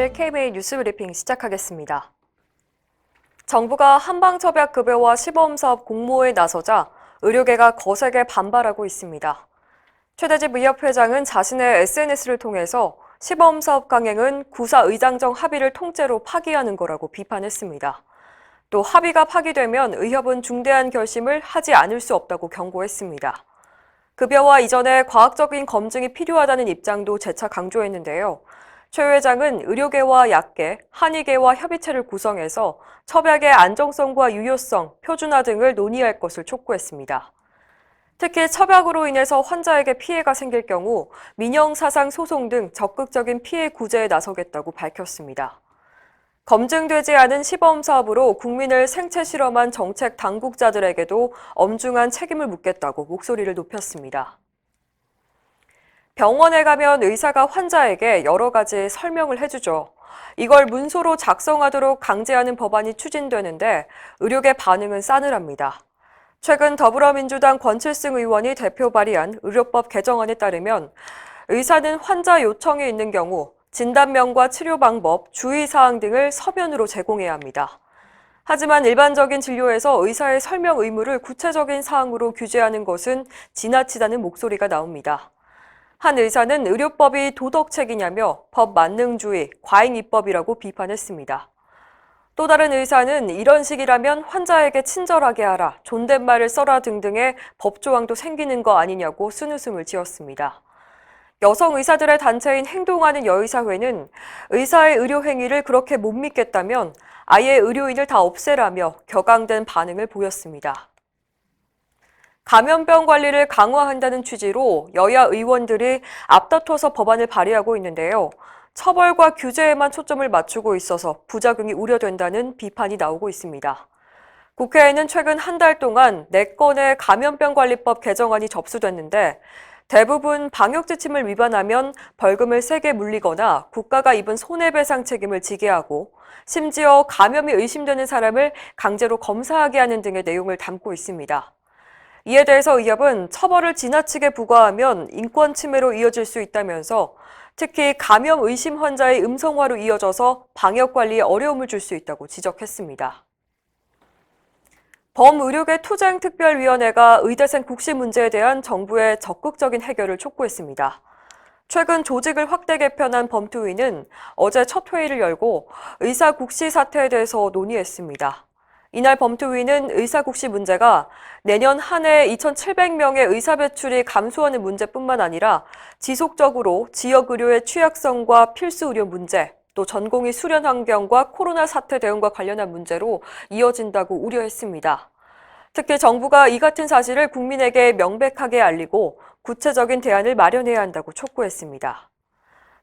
18일 KBA 뉴스브리핑 시작하겠습니다. 정부가 한방첩약급여와 시범사업 공모에 나서자 의료계가 거세게 반발하고 있습니다. 최대집 의협회장은 자신의 SNS를 통해서 시범사업 강행은 구사 의장정 합의를 통째로 파기하는 거라고 비판했습니다. 또 합의가 파기되면 의협은 중대한 결심을 하지 않을 수 없다고 경고했습니다. 급여와 이전에 과학적인 검증이 필요하다는 입장도 재차 강조했는데요. 최 회장은 의료계와 약계, 한의계와 협의체를 구성해서 첩약의 안정성과 유효성, 표준화 등을 논의할 것을 촉구했습니다. 특히 첩약으로 인해서 환자에게 피해가 생길 경우 민형사상 소송 등 적극적인 피해 구제에 나서겠다고 밝혔습니다. 검증되지 않은 시범사업으로 국민을 생체 실험한 정책 당국자들에게도 엄중한 책임을 묻겠다고 목소리를 높였습니다. 병원에 가면 의사가 환자에게 여러 가지 설명을 해주죠. 이걸 문서로 작성하도록 강제하는 법안이 추진되는데 의료계 반응은 싸늘합니다. 최근 더불어민주당 권칠승 의원이 대표 발의한 의료법 개정안에 따르면 의사는 환자 요청이 있는 경우 진단명과 치료 방법, 주의사항 등을 서면으로 제공해야 합니다. 하지만 일반적인 진료에서 의사의 설명 의무를 구체적인 사항으로 규제하는 것은 지나치다는 목소리가 나옵니다. 한 의사는 의료법이 도덕책이냐며 법 만능주의, 과잉입법이라고 비판했습니다. 또 다른 의사는 이런 식이라면 환자에게 친절하게 하라, 존댓말을 써라 등등의 법조항도 생기는 거 아니냐고 쓴웃음을 지었습니다. 여성 의사들의 단체인 행동하는 여의사회는 의사의 의료 행위를 그렇게 못 믿겠다면 아예 의료인을 다 없애라며 격앙된 반응을 보였습니다. 감염병 관리를 강화한다는 취지로 여야 의원들이 앞다퉈서 법안을 발의하고 있는데요. 처벌과 규제에만 초점을 맞추고 있어서 부작용이 우려된다는 비판이 나오고 있습니다. 국회에는 최근 한 달 동안 4건의 감염병관리법 개정안이 접수됐는데 대부분 방역지침을 위반하면 벌금을 세게 물리거나 국가가 입은 손해배상 책임을 지게 하고 심지어 감염이 의심되는 사람을 강제로 검사하게 하는 등의 내용을 담고 있습니다. 이에 대해서 의협은 처벌을 지나치게 부과하면 인권 침해로 이어질 수 있다면서 특히 감염 의심 환자의 음성화로 이어져서 방역 관리에 어려움을 줄 수 있다고 지적했습니다. 범의료계 투쟁특별위원회가 의대생 국시 문제에 대한 정부의 적극적인 해결을 촉구했습니다. 최근 조직을 확대 개편한 범투위는 어제 첫 회의를 열고 의사 국시 사태에 대해서 논의했습니다. 이날 범투위는 의사 국시 문제가 내년 한 해 2,700명의 의사 배출이 감소하는 문제뿐만 아니라 지속적으로 지역 의료의 취약성과 필수 의료 문제, 또 전공의 수련 환경과 코로나 사태 대응과 관련한 문제로 이어진다고 우려했습니다. 특히 정부가 이 같은 사실을 국민에게 명백하게 알리고 구체적인 대안을 마련해야 한다고 촉구했습니다.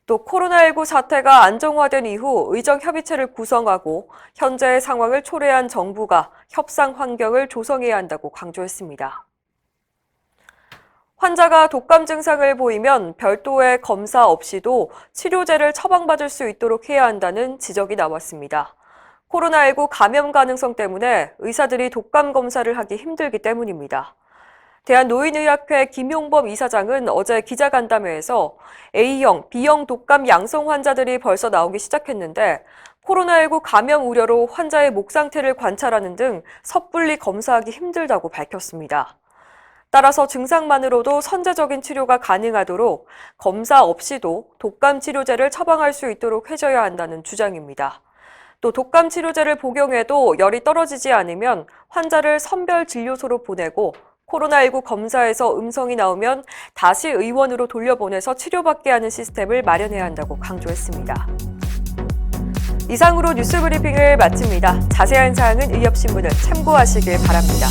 또 코로나19 사태가 안정화된 이후 의정협의체를 구성하고 현재의 상황을 초래한 정부가 협상 환경을 조성해야 한다고 강조했습니다. 환자가 독감 증상을 보이면 별도의 검사 없이도 치료제를 처방받을 수 있도록 해야 한다는 지적이 나왔습니다. 코로나19 감염 가능성 때문에 의사들이 독감 검사를 하기 힘들기 때문입니다. 대한노인의학회 김용범 이사장은 어제 기자간담회에서 A형, B형 독감 양성 환자들이 벌써 나오기 시작했는데 코로나19 감염 우려로 환자의 목 상태를 관찰하는 등 섣불리 검사하기 힘들다고 밝혔습니다. 따라서 증상만으로도 선제적인 치료가 가능하도록 검사 없이도 독감 치료제를 처방할 수 있도록 해줘야 한다는 주장입니다. 또 독감 치료제를 복용해도 열이 떨어지지 않으면 환자를 선별 진료소로 보내고 코로나19 검사에서 음성이 나오면 다시 의원으로 돌려보내서 치료받게 하는 시스템을 마련해야 한다고 강조했습니다. 이상으로 뉴스브리핑을 마칩니다. 자세한 사항은 의협신문을 참고하시길 바랍니다.